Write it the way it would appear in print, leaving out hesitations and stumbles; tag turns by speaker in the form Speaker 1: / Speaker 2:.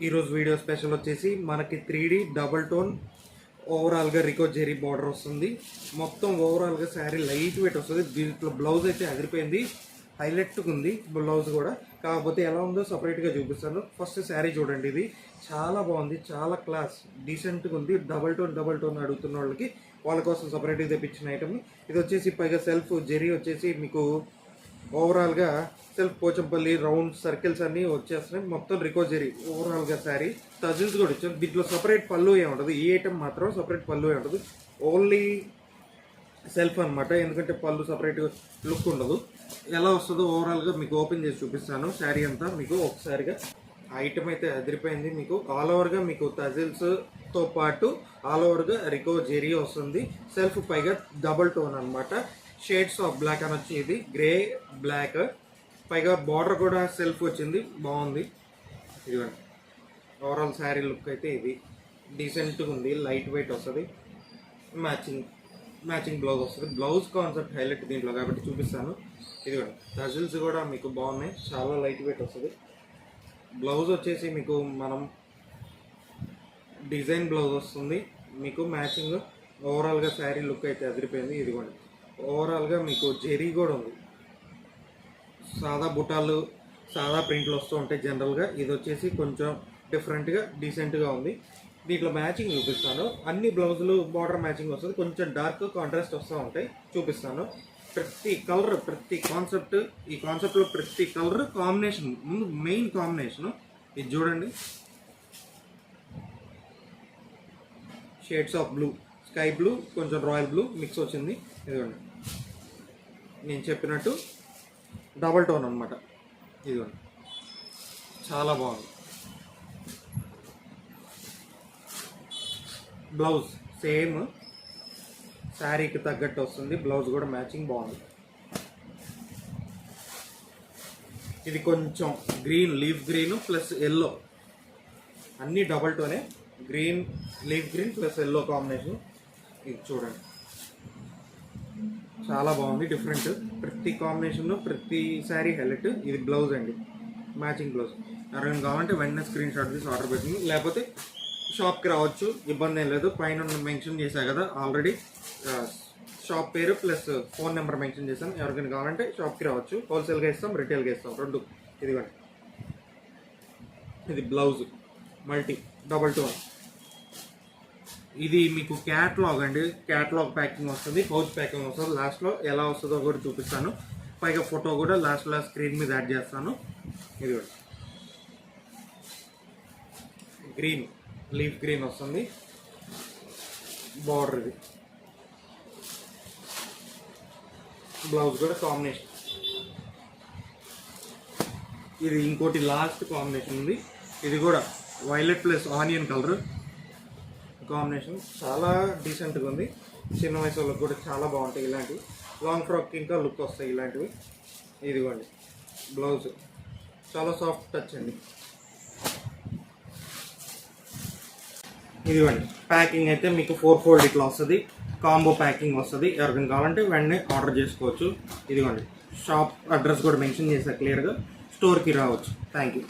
Speaker 1: ఈరోజు video special వచ్చేసి మనకి 3D డబుల్ టోన్ ఓవరాల్గా రికో జెరీ బార్డర్ వస్తుంది. మొత్తం ఓవరాల్గా శారీ లైట్ వెయిట్ వస్తుంది. దీంట్లో బ్లౌజ్ అయితే అదిరిపోయింది, హైలైట్గా ఉంది బ్లౌజ్ కూడా. కాకపోతే ఎలా ఉందో సపరేట్గా చూపిస్తాను. ఫస్ట్ శారీ చూడండి, ఇది చాలా బాగుంది, చాలా క్లాస్ డీసెంట్గా ఉంది. డబుల్ టోన్ అడుగుతున్న వాళ్ళ కోసం సపరేట్గా తెప్పించిన ఐటమ్. ఇది వచ్చేసి పైగా సెల్ఫ్ జెరీ వచ్చేసి మీకు ఓవరాల్గా సెల్ఫ్ పోచంపల్లి రౌండ్ సర్కిల్స్ అన్నీ వచ్చేస్తున్నాయి. మొత్తం రికో జెరీ ఓవరాల్గా శారీ టజిల్స్ కూడా ఇచ్చాం. దీంట్లో సపరేట్ పళ్ళు ఏముంటుంది, ఈ ఐటమ్ మాత్రం సపరేట్ పళ్ళు ఏముంటుంది, ఓన్లీ సెల్ఫ్ అనమాట. ఎందుకంటే పళ్ళు సపరేట్గా లుక్ ఉండదు. ఎలా వస్తుందో ఓవరాల్గా మీకు ఓపెన్ చేసి చూపిస్తాను. శారీ అంతా మీకు ఒకసారిగా ఐటమ్ అయితే అదిరిపోయింది. మీకు ఆల్ ఓవర్గా మీకు టజిల్స్తో పాటు ఆల్ ఓవర్గా రికో జెరీ వస్తుంది. సెల్ఫ్ పైగా డబుల్ టోన్ అనమాట. షేడ్స్ ఆఫ్ బ్లాక్ అని వచ్చి ఇది గ్రే బ్లాక్, పైగా బార్డర్ కూడా సెల్ఫ్ వచ్చింది, బాగుంది. ఇదిగోండి ఓవరాల్ శారీ లుక్ అయితే ఇది డీసెంట్గా ఉంది, లైట్ వెయిట్ వస్తుంది. మ్యాచింగ్ బ్లౌజ్ వస్తుంది. బ్లౌజ్ కాన్సెప్ట్ హైలైట్ దీంట్లో కాబట్టి చూపిస్తాను. ఇదిగోండి టజిల్స్ కూడా మీకు బాగున్నాయి, చాలా లైట్ వెయిట్ వస్తుంది. బ్లౌజ్ వచ్చేసి మీకు మనం డిజైన్ బ్లౌజ్ వస్తుంది మీకు మ్యాచింగ్. ఓవరాల్గా శారీ లుక్ అయితే అదిరిపోయింది. ఇదిగోండి ఓవరాల్గా మీకు జెరీ కూడా ఉంది. సాదా బుటాలు సాదా ప్రింట్లు వస్తూ ఉంటాయి జనరల్గా. ఇది వచ్చేసి కొంచెం డిఫరెంట్గా డీసెంట్గా ఉంది. దీంట్లో మ్యాచింగ్ చూపిస్తాను. అన్ని బ్లౌజులు బార్డర్ మ్యాచింగ్ వస్తుంది, కొంచెం డార్క్ కాంట్రాస్ట్ వస్తూ ఉంటాయి, చూపిస్తాను. ప్రతి కలర్ ప్రతి కాన్సెప్ట్, ఈ కాన్సెప్ట్లో ప్రతి కలర్ కాంబినేషన్ ముందు మెయిన్ కాంబినేషను ఇది చూడండి. Shades of blue, sky blue, కొంచెం రాయల్ బ్లూ మిక్స్ వచ్చింది. ఇదిగోండి నేను చెప్పినట్టు డబల్ టోన్ అనమాట. ఇదిగోండి చాలా బాగుంది. బ్లౌజ్ సేమ్ శారీకి తగ్గట్టు వస్తుంది. బ్లౌజ్ కూడా మ్యాచింగ్ బాగుంది. ఇది కొంచెం green, leaf green plus yellow, అన్నీ డబల్ టోనే. Green, leaf green plus yellow combination. ఇది చూడండి చాలా బాగుంది, డిఫరెంట్. ప్రతి కాంబినేషన్లో ప్రతి శారీ హైలైట్. ఇది బ్లౌజ్ అండి, మ్యాచింగ్ బ్లౌజ్. ఎవరైనా కావాలంటే వెంటనే స్క్రీన్ షాట్ తీసి ఆర్డర్ పెట్టింది, లేకపోతే షాప్కి రావచ్చు, ఇబ్బంది ఏం లేదు. పైన మెన్షన్ చేశా కదా ఆల్రెడీ, షాప్ పేరు ప్లస్ ఫోన్ నెంబర్ మెన్షన్ చేశాను. ఎవరికైనా కావాలంటే షాప్కి రావచ్చు. హోల్సేల్గా ఇస్తాం, రిటైల్గా ఇస్తాం, రెండు. ఇదిగోండి ఇది బ్లౌజ్ మల్టీ డబల్ టోన్. ఇది మీకు క్యాట్లాగ్ అండి, క్యాట్లాగ్ ప్యాకింగ్ వస్తుంది, పౌచ్ ప్యాకింగ్ వస్తుంది. లాస్ట్లో ఎలా వస్తుందో కూడా చూపిస్తాను. పైగా ఫోటో కూడా లాస్ట్లో స్క్రీన్ మీద యాడ్ చేస్తాను. ఇది కూడా గ్రీన్, లీఫ్ గ్రీన్ వస్తుంది బార్డర్. ఇది బ్లౌజ్ కూడా కాంబినేషన్. ఇది ఇంకోటి లాస్ట్ కాంబినేషన్ ఉంది. ఇది కూడా violet plus onion colour combination, చాలా డీసెంట్గా ఉంది. చిన్న వయసు వాళ్ళకి కూడా చాలా బాగుంటాయి ఇలాంటివి. లాంగ్ ఫ్రాక్ ఇంకా లుక్ వస్తాయి ఇలాంటివి. ఇదిగోండి బ్లౌజ్ చాలా సాఫ్ట్ టచ్ అండి. ఇదిగోండి ప్యాకింగ్ అయితే మీకు 4 fold ఇట్లా వస్తుంది, కాంబో ప్యాకింగ్ వస్తుంది. ఎవరికైనా కావాలంటే వెంటనే ఆర్డర్ చేసుకోవచ్చు. ఇదిగోండి షాప్ అడ్రస్ కూడా మెన్షన్ చేశా క్లియర్గా, స్టోర్కి రావచ్చు. Thank you.